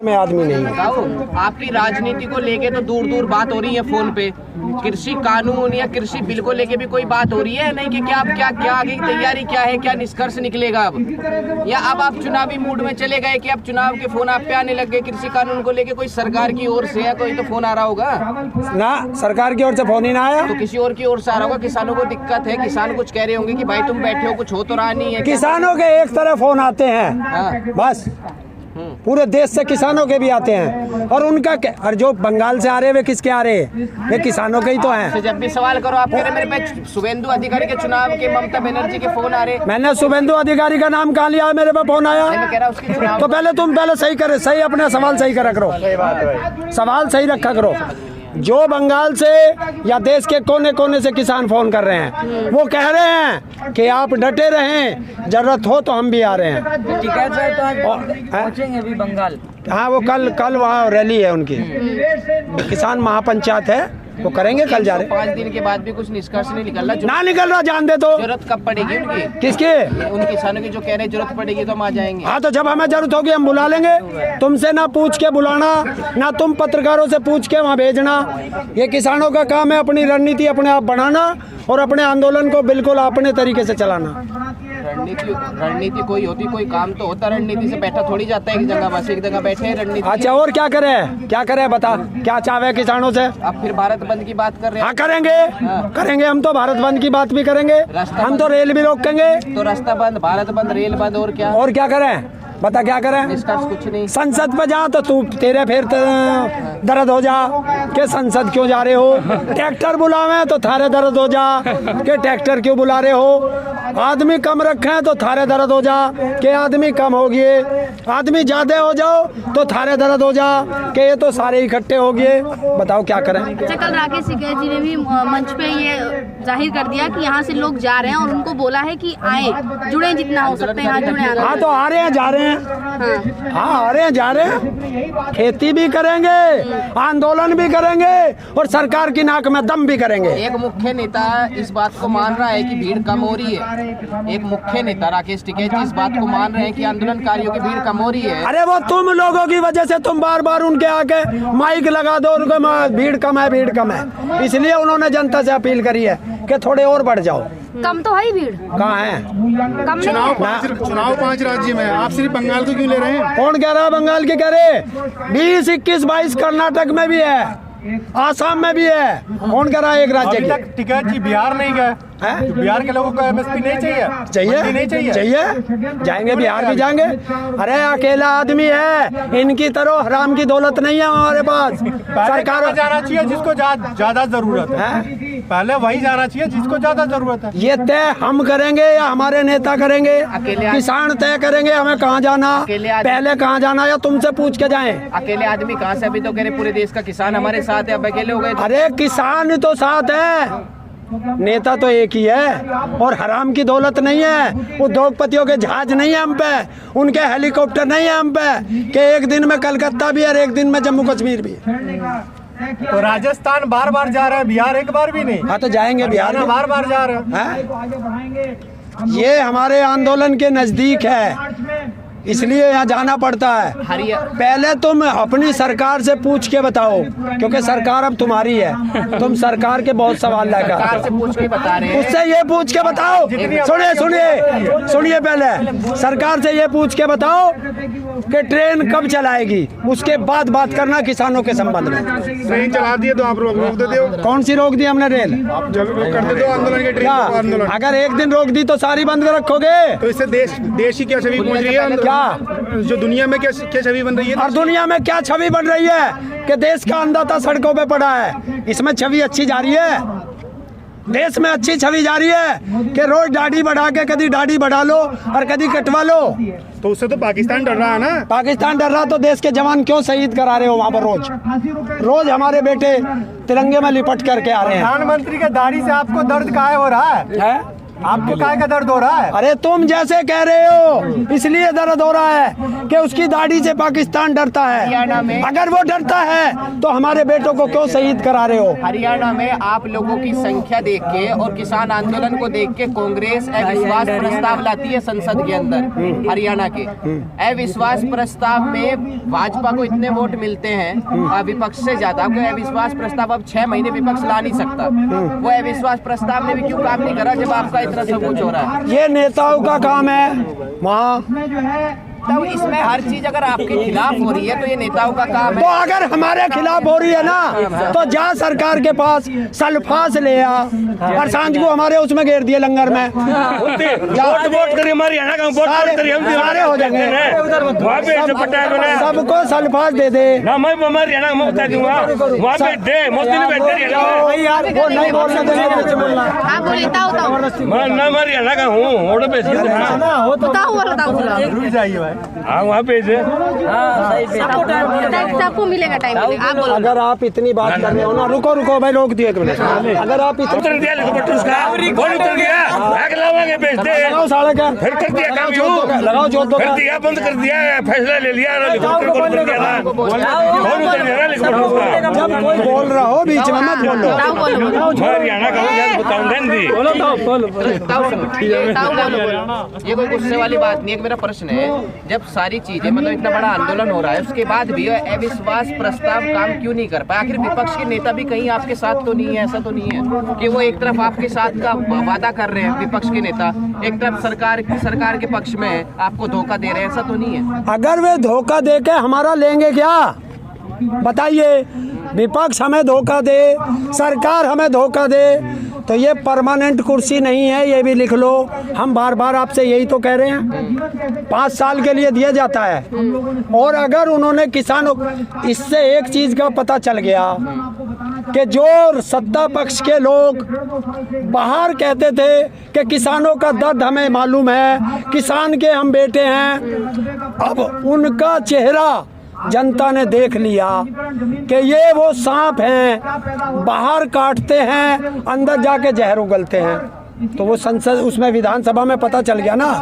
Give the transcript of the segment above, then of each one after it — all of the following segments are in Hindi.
में आदमी नहीं है। आपकी राजनीति को लेके तो दूर दूर बात हो रही है फोन पे, कृषि कानून या कृषि बिल को लेके भी कोई बात हो रही है नहीं कि क्या आगे की तैयारी क्या है, क्या निष्कर्ष निकलेगा अब, या अब आप चुनावी मूड में चले गए कि अब चुनाव के फोन आप पे आने लग गए? कृषि कानून को लेके कोई सरकार की ओर से या कोई तो फोन आ रहा होगा ना? सरकार की ओर से फोन ही ना आया तो किसी और की ओर से आ रहा होगा। किसानों को दिक्कत है, किसान कुछ कह रहे होंगे कि भाई तुम बैठे हो, कुछ हो तो रहा नहीं है। किसानों के एक तरह फोन आते हैं, हाँ। बस पूरे देश से किसानों के भी आते हैं। और उनका और जो बंगाल से आ रहे वे किसके आ रहे हैं? वे किसानों के ही तो हैं। तो जब भी सवाल करो आप कह रहे मेरे पे शुभेंदु अधिकारी के चुनाव के ममता बनर्जी के फोन आ रहे। मैंने शुभेंदु अधिकारी का नाम कहाँ लिया? मेरे पे फोन आया। मैं कह रहा उसके चुनाव तो पहले तुम सही करे, सही अपना सवाल सही करा करो, सवाल सही रखा करो। जो बंगाल से या देश के कोने कोने से किसान फोन कर रहे हैं, वो कह रहे हैं कि आप डटे रहें, जरूरत हो तो हम भी आ रहे हैं। पहुंचेंगे अभी बंगाल। हाँ, वो कल वहाँ रैली है उनकी, किसान महापंचायत है, वो करेंगे कल जा रहे। 5 दिन के बाद भी कुछ निष्कर्ष नहीं निकल रहा। ना निकल रहा, जान दे तो। जरूरत कब पड़ेगी उनकी? किसके? उन किसानों की जो कह रहे जरूरत पड़ेगी तो हम आ जाएंगे। हाँ, तो जब हमें जरूरत होगी हम बुला लेंगे। तुमसे ना पूछ के बुलाना, ना तुम पत्रकारों से पूछ के वहाँ भेजना। ये किसानों का काम है अपनी रणनीति अपने आप बनाना और अपने आंदोलन को बिल्कुल अपने तरीके से चलाना। रणनीति कोई होती, कोई काम तो होता। रणनीति से बैठा थोड़ी जाता है एक जगह, बस एक जगह बैठे रणनीति। अच्छा, और क्या करे बता, क्या चाहे किसानों से? अब फिर भारत बंद की बात कर रहे हैं। हाँ, करेंगे हम तो भारत बंद की बात भी करेंगे। हम तो रेल भी रोकेंगे। तो रास्ता बंद, भारत बंद, रेल बंद, और क्या करें? बता क्या करें? निष्कर्ष कुछ नहीं। संसद पे जा तो तू तेरे फिर दर्द हो जा कि संसद क्यों जा रहे हो। ट्रैक्टर बुलावे तो थारे दर्द हो जा कि ट्रैक्टर क्यों बुला रहे हो। आदमी कम रखे तो थारे दर्द हो जा कि आदमी कम हो गए। आदमी ज्यादा हो जाओ तो थारे दर्द हो जा कि ये तो सारे इकट्ठे हो गए। बताओ क्या करें? कल राकेश टिकैत जी ने भी मंच पे ये जाहिर कर दिया कि यहाँ से लोग जा रहे हैं और उनको बोला है कि आए, जुड़े जितना हो सकते हैं यहाँ जुड़े। हाँ, तो आ रहे हैं, जा रहे हैं। हाँ, आ रहे हैं, जा रहे हैं। खेती भी करेंगे, आंदोलन भी करेंगे और सरकार की नाक में दम भी करेंगे। एक मुख्य नेता इस बात को मान रहा है कि भीड़ कम हो रही है। एक मुख्य नेता राकेश टिकैत जी इस बात को मान रहे हैं कि आंदोलनकारियों की भीड़ कम हो रही है। अरे वो तुम लोगों की वजह से तुम बार बार उनके आके माइक लगा दो, उनको भीड़ कम है, इसलिए उन्होंने जनता से अपील करी है कि थोड़े और बढ़ जाओ। कम तो है ही भीड़। कहाँ है? कम चुनाव 5 राज्य में, आप सिर्फ बंगाल को क्यों ले रहे हैं? कौन कह रहा है बंगाल की? कह रहे 20, 21, 22 कर्नाटक में भी है, आसाम में भी है। कौन कह रहा है एक राज्य की? टिकैत जी बिहार नहीं गए, तो बिहार के लोगों को एमएसपी नहीं चाहिए? जाएंगे, बिहार भी जाएंगे। अरे अकेला आदमी है, इनकी तरह हराम की दौलत नहीं है हमारे पास। सरकार जाना चाहिए जिसको ज्यादा जरूरत है, पहले वही जाना चाहिए जिसको ज्यादा जरूरत है। ये तय हम करेंगे या हमारे नेता करेंगे? किसान तय करेंगे हमें कहाँ जाना, पहले कहाँ जाना, या तुमसे पूछ के जाएं? अकेले आदमी कहाँ से? अभी तो कह रहे पूरे देश का किसान हमारे साथ है, अब अकेले हो गए। अरे किसान तो साथ है, नेता तो एक ही है। और हराम की दौलत नहीं है, उद्योगपतियों के जहाज नहीं है हम पे, उनके हेलीकॉप्टर नहीं है हम पे कि एक दिन में कलकत्ता भी और एक दिन में जम्मू कश्मीर भी। तो राजस्थान बार बार जा रहा है, बिहार एक बार भी नहीं। हाँ, तो जाएंगे बिहार में, बार बार जा रहे हैं। ये हमारे आंदोलन के नजदीक है, इसलिए यहाँ जाना पड़ता है। पहले तुम अपनी सरकार से पूछ के बताओ, क्योंकि सरकार अब तुम्हारी है। तुम सरकार के बहुत सवाल लेकर से पूछ के बता रहे हैं। उससे ये पूछ के बताओ। सुनिए पहले सरकार से ये पूछ के बताओ कि ट्रेन कब चलाएगी, उसके बाद बात करना किसानों के संबंध में। ट्रेन चला दिए तो आप रोक देते हो? कौन सी रोक दी हमने? रेल कर देते हो आंदोलन के ट्रेन। अगर एक दिन रोक दी तो सारी बंद कर रखोगे? तो इससे देश की क्या छवि पहुंच रही है? जो दुनिया में क्या छवि बन रही है? और दुनिया में क्या छवि बन रही है कि देश का अंधाता सड़कों पे पड़ा है। इसमें छवि अच्छी जा रही है, देश में अच्छी छवि जा रही है कि रोज दाढ़ी बढ़ा के कभी दाढ़ी बढ़ा लो और कभी कटवा लो। तो उससे तो पाकिस्तान डर रहा है ना? पाकिस्तान डर रहा तो देश के जवान क्यों शहीद करा रहे हो वहाँ पर? रोज हमारे बेटे तिरंगे में लिपट करके आ रहे हैं। प्रधानमंत्री के दाढ़ी से आपको दर्द काहे हो रहा है? आपको काय का दर्द हो रहा है? अरे तुम जैसे कह रहे हो इसलिए दर्द हो रहा है कि उसकी दाढ़ी से पाकिस्तान डरता हरियाणा में- है। अगर वो डरता है तो हमारे बेटों को क्यों शहीद करा रहे हो? हरियाणा में आप लोगों की संख्या देख के और किसान आंदोलन को देख के कांग्रेस अविश्वास प्रस्ताव लाती है संसद के अंदर हरियाणा के। अविश्वास प्रस्ताव में भाजपा को इतने वोट मिलते हैं विपक्ष से ज्यादा, क्योंकि अविश्वास प्रस्ताव अब 6 महीने विपक्ष ला नहीं सकता। वो अविश्वास प्रस्ताव ने भी क्यों काम नहीं करा जब आपका इतना सब कुछ हो रहा है? ये नेताओं का काम है वहाँ। तब इसमें हर चीज अगर आपके खिलाफ हो रही है तो ये नेताओं का काम तो है। अगर हमारे खिलाफ हो रही है ना तो जा सरकार के पास सल्फास ले आ और सांझ को हमारे उसमें घेर दिए लंगर में। वोट करिए हमारी हरियाणा का वोट करिए हम सारे हो जाएंगे। वहाँ पे जो पट्टा है मैंने सबको सल्फास दे दे। ना मैं हमारी हरियाणा में बता दूंगा वहाँ पे दे मोदी ने भेज दे भाई यार वो नहीं बोलने देंगे कुछ बोलना। हाँ बोलिए, ताऊ मैं ना हमारी हरियाणा का हूँ ऑर्डर भेज रुक जाइए भाई। हाँ वहाँ पे सबको मिलेगा टाइम मिलेगा। आप बोलो। अगर आप इतनी बात कर रहे हो ना, रुको रुको भाई, रोक दिए एक मिनट। अगर आप इतनी उतर दिया हेलीकॉप्टर उसका बोल उतर गया आग लावांगे भेज दे लगाओ साढ़े क्या फिर कर दिया काम यूं लगाओ जोत कर दिया बंद कर दिया फैसला ले लिया हेलीकॉप्टर को बंद कर दिया कौन उतर गया हेलीकॉप्टर उसका जब कोई बोल रहा हो बीच में मत बोलो। ताऊ बोलो, मैं हरियाणा का हूँ यार बताऊँ दी ताऊ बोलो। ये कोई गुस्से वाली बात नहीं है। मेरा प्रश्न है, जब सारी चीजें मतलब इतना बड़ा आंदोलन हो रहा है उसके बाद भी अविश्वास प्रस्ताव काम क्यों नहीं कर पाया? आखिर विपक्ष के नेता भी कहीं आपके साथ तो नहीं है? ऐसा तो नहीं है कि वो एक तरफ आपके साथ का वादा कर रहे हैं विपक्ष के नेता, एक तरफ सरकार के पक्ष में आपको धोखा दे रहे हैं, ऐसा तो नहीं है? अगर वे धोखा दे के हमारा लेंगे क्या बताइए? विपक्ष हमें धोखा दे, सरकार हमें धोखा दे तो ये परमानेंट कुर्सी नहीं है, ये भी लिख लो। हम बार बार आपसे यही तो कह रहे हैं, 5 साल के लिए दिया जाता है। और अगर उन्होंने किसानों, इससे एक चीज का पता चल गया कि जो सत्ता पक्ष के लोग बाहर कहते थे कि किसानों का दर्द हमें मालूम है, किसान के हम बेटे हैं, अब उनका चेहरा जनता ने देख लिया कि ये वो सांप हैं, बाहर काटते हैं अंदर जाके जहर उगलते हैं। तो वो संसद उसमें विधानसभा में पता चल गया ना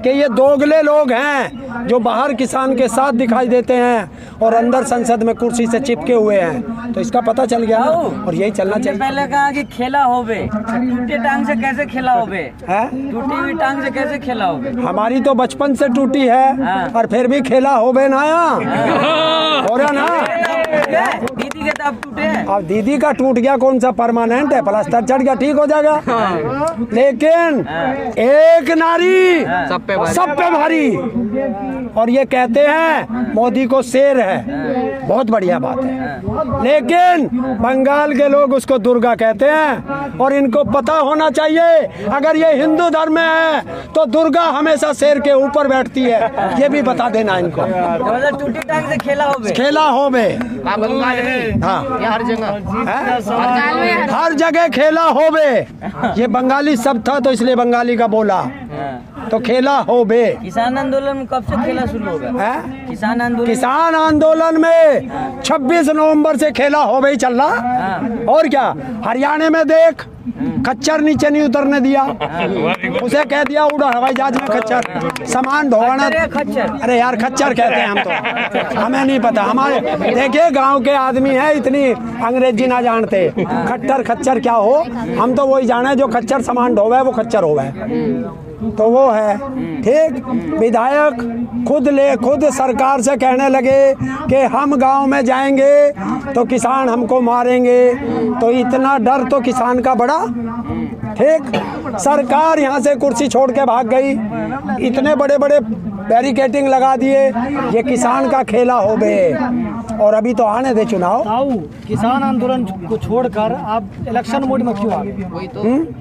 कि ये दोगले लोग हैं जो बाहर किसान के साथ दिखाई देते हैं और अंदर संसद में कुर्सी से चिपके हुए हैं। तो इसका पता चल गया ना, और यही चलना चाहिए। पहले कहा कि खेला होबे, टूटे टांग से कैसे खेला होबे? है टूटी हुई टांग से कैसे खेला होबे? हमारी तो बचपन से टूटी है और फिर भी खेला होबे ना हो रहा ना। दीदी के तो अब टूटे हैं। अब दीदी का टूट गया, कौन सा परमानेंट है? प्लास्टर चढ़ गया, ठीक हो जाएगा। लेकिन एक नारी सब पे भारी, और ये कहते हैं मोदी को शेर है, बहुत बढ़िया बात है। लेकिन बंगाल के लोग उसको दुर्गा कहते हैं, और इनको पता होना चाहिए अगर ये हिंदू धर्म में है तो दुर्गा हमेशा शेर के ऊपर बैठती है, ये भी बता देना इनको। मतलब टूटी टांग से खेला होबे। खेला हो बे, आप बंगाल में हाँ या हर जगह? बंगाल में हर जगह खेला हो बे। ये बंगाली सब था तो इसलिए बंगाली का बोला, तो खेला हो बे। किसान आंदोलन में कब से खेला शुरू होगा? किसान आंदोलन में 26 नवंबर से खेला हो बे चल रहा। और क्या, हरियाणा में देख, खच्चर नीचे नहीं उतरने दिया, उसे कह दिया उड़ा हवाई जहाज में खच्चर, सामान ढोवाना। खच्चर, अरे यार खच्चर कहते हैं हम तो, हमें नहीं पता। हमारे देखिए गांव के आदमी है, इतनी अंग्रेजी ना जानते, खट्टर खच्चर क्या हो, हम तो वही जाने जो खच्चर सामान ढोवे वो खच्चर होवे, तो वो है ठीक। विधायक खुद सरकार से कहने लगे कि हम गांव में जाएंगे तो किसान हमको मारेंगे, तो इतना डर तो किसान का बड़ा ठीक। सरकार यहाँ से कुर्सी छोड़ के भाग गई, इतने बड़े बड़े बैरिकेटिंग लगा दिए, ये किसान का खेला हो बे। और अभी तो आने दे चुनाव। किसान आंदोलन को छोड़कर आप इलेक्शन मोड में क्यों आ गए?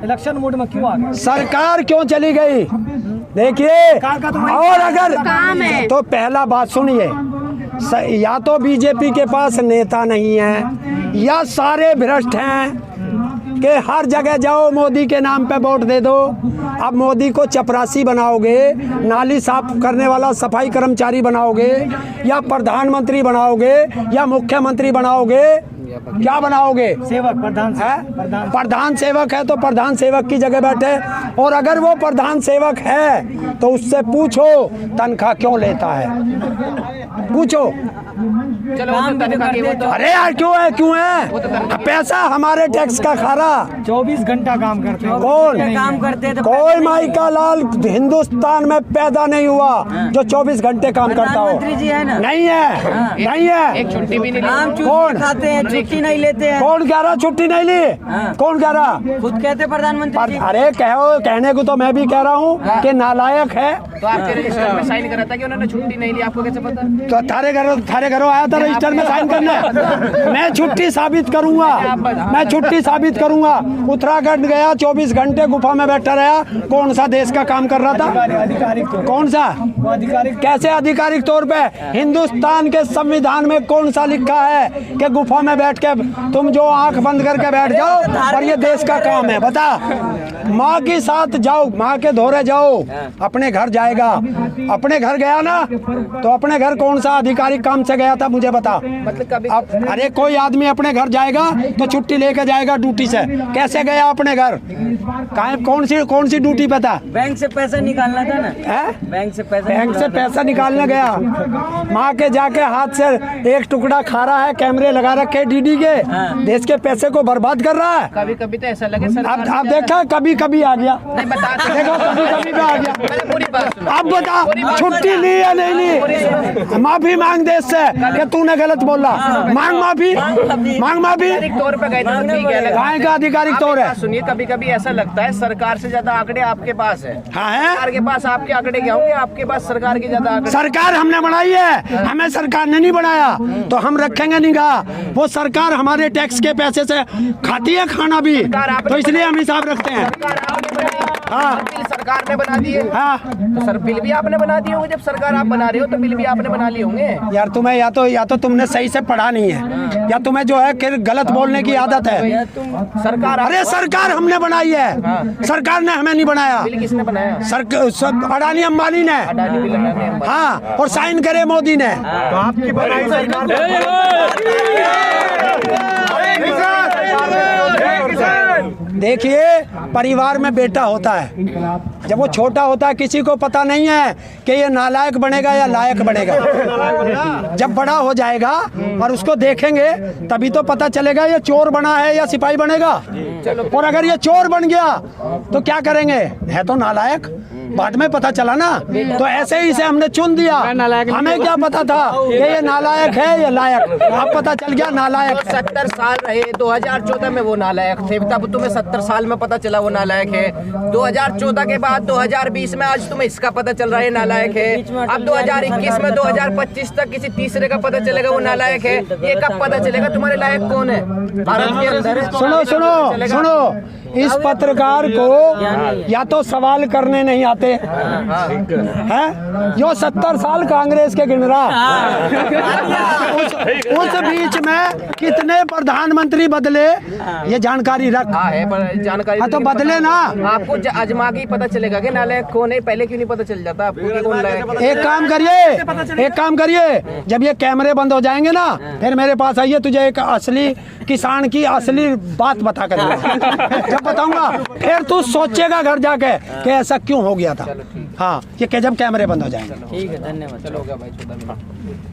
इलेक्शन मोड में क्यों आ गए? सरकार क्यों चली गई? देखिए, और अगर काम है। तो पहला बात सुनिए, या तो बीजेपी के पास नेता नहीं है, या सारे भ्रष्ट हैं कि हर जगह जाओ मोदी के नाम पे वोट दे दो। अब मोदी को चपरासी बनाओगे, नाली साफ करने वाला सफाई कर्मचारी बनाओगे, या प्रधानमंत्री बनाओगे, या मुख्यमंत्री बनाओगे, क्या बनाओगे? सेवक, प्रधान है? प्रधान सेवक है तो प्रधान सेवक की जगह बैठे और अगर वो प्रधान सेवक है तो उससे पूछो तनख्वाह क्यों लेता है, पूछो। चलो वो तो तनख्वाह की वो तो अरे यार क्यों है पैसा हमारे टैक्स का खा रहा। 24 घंटा काम करते हैं। कौन काम करते हैं तो कोई माई का लाल हिंदुस्तान में पैदा नहीं हुआ जो 24 घंटे काम करता हो। प्रधानमंत्री जी है ना, नहीं है, नहीं है। एक छुट्टी भी नहीं आम ली। कौन? छुट्टी खाते हैं, छुट्टी नहीं लेते हैं। कौन कह रहा छुट्टी नहीं ली? कौन कह रहा? खुद कहते प्रधानमंत्री जी। अरे कहने को तो मैं भी कह रहा हूँ कि नालायक है। तो आपके रजिस्टर में साइन करा था कि उन्होंने छुट्टी नहीं ली, आपको कैसे पता? तो थारे घरों आया था रजिस्टर में साइन करने। मैं छुट्टी साबित करूंगा, मैं छुट्टी साबित करूंगा। उत्तराखंड गया, 24 घंटे गुफा में बैठा रहा। कौन सा देश का काम कर रहा था? आधिकारिक तौर कौन सा? आधिकारिक कैसे आधिकारिक तौर पे? हिंदुस्तान के संविधान में कौन सा लिखा है कि गुफा में बैठ के तुम जो आंख बंद करके बैठ जाओ और ये देश का काम है? बता। माँ के साथ जाओ, माँ के धोरे जाओ, अपने घर जाएगा। अपने घर गया ना तो अपने घर कौन सा आधिकारिक काम से गया था मुझे बता। मतलब कभी अरे कोई आदमी अपने घर जाएगा तो छुट्टी लेके जाएगा ड्यूटी से। कैसे गया अपने घर? कौन सी ड्यूटी पे था? बैंक से पैसा निकालना था ना। है? बैंक से पैसा निकालने गया। माँ के जाके हाथ से एक टुकड़ा खा रहा है, कैमरे लगा रखे डीडी के, देश के पैसे को बर्बाद कर रहा है। कभी कभी तो ऐसा लगे सर। आप देखा कभी कभी आ गया, नहीं बता देखो कभी कभी भी आ गया। मैंने पूरी बात सुना। अब बता छुट्टी ली या नहीं ली? माफी मांग देश से कि तूने गलत बोला। मांग माफी, मांग माफी। आधिकारिक तौर पे गए थे तो ठीक है। कहाँ का आधिकारिक तौर है? सुनिए, कभी कभी ऐसा लगता है सरकार से ज्यादा आंकड़े आपके पास है। हाँ है। सरकार के पास आपके आंकड़े क्या होंगे? आपके पास सरकार की ज्यादा आंकड़े। सरकार हमने बनाई है, हमें सरकार ने नहीं बनाया तो हम रखेंगे निगाह। वो सरकार हमारे टैक्स के पैसे से खाती है खाना भी, तो इसलिए हम हिसाब रखते हैं। हाँ। बिल सरकार ने बना दिए। हाँ। तो सर बिल भी आपने बना दिए होंगे। जब सरकार आप बना रहे हो तो बिल भी आपने बना लिए होंगे। यार तुम्हें या तो तुमने सही से पढ़ा नहीं है या तुम्हें जो है कि गलत बोलने की आदत है। सरकार अरे सरकार हमने बनाई है, सरकार ने हमें नहीं बनाया। बिल किसने बनाया? अडानी अंबानी ने। अडानी बिल लगाने हैं। हाँ, और साइन करे मोदी ने। तो आपकी बनाई सरकार देखिए परिवार में बेटा होता है, जब वो छोटा होता है किसी को पता नहीं है कि ये नालायक बनेगा या लायक बनेगा। जब बड़ा हो जाएगा और उसको देखेंगे तभी तो पता चलेगा ये चोर बना है या सिपाही बनेगा। और अगर ये चोर बन गया तो क्या करेंगे? है तो नालायक, बाद में पता चला ना। तो ऐसे ही से हमने चुन दिया। हमें क्या पता था कि ये नालायक है या लायक? अब पता चल गया नालायक है। 70 साल रहे, 2014 में वो नालायक थे, तब तुम्हें 70 साल में पता चला वो नालायक है। 2014 के बाद 2020 में आज तुम्हें इसका पता चल रहा है नालायक है। अब 2021 में 2025 तक किसी तीसरे का पता चलेगा वो नालायक है। ये कब पता चलेगा तुम्हारे लायक कौन है भारत के अंदर? सुनो सुनो सुनो, इस पत्रकार को या तो सवाल करने नहीं आते हैं, जो 70 साल कांग्रेस के गिन रहा। उस बीच में कितने प्रधानमंत्री बदले ये जानकारी रख। हाँ है, पर जानकारी हाँ तो बदले ना। आपको आजमा के पता चलेगा कि नालायक कौन है। पहले क्यों नहीं पता चल जाता आपको कि कौन लायक है? एक काम करिए, जब ये कैमरे बंद हो जाएंगे ना फिर मेरे पास आइए, तुझे एक असली किसान की असली बात बता कर जब बताऊंगा फिर तू सोचेगा घर जाके कि ऐसा क्यों हो गया था। हाँ, ये जब कैमरे बंद हो जाएंगे। ठीक है, धन्यवाद। चलो होगा भाई 14 मिनट।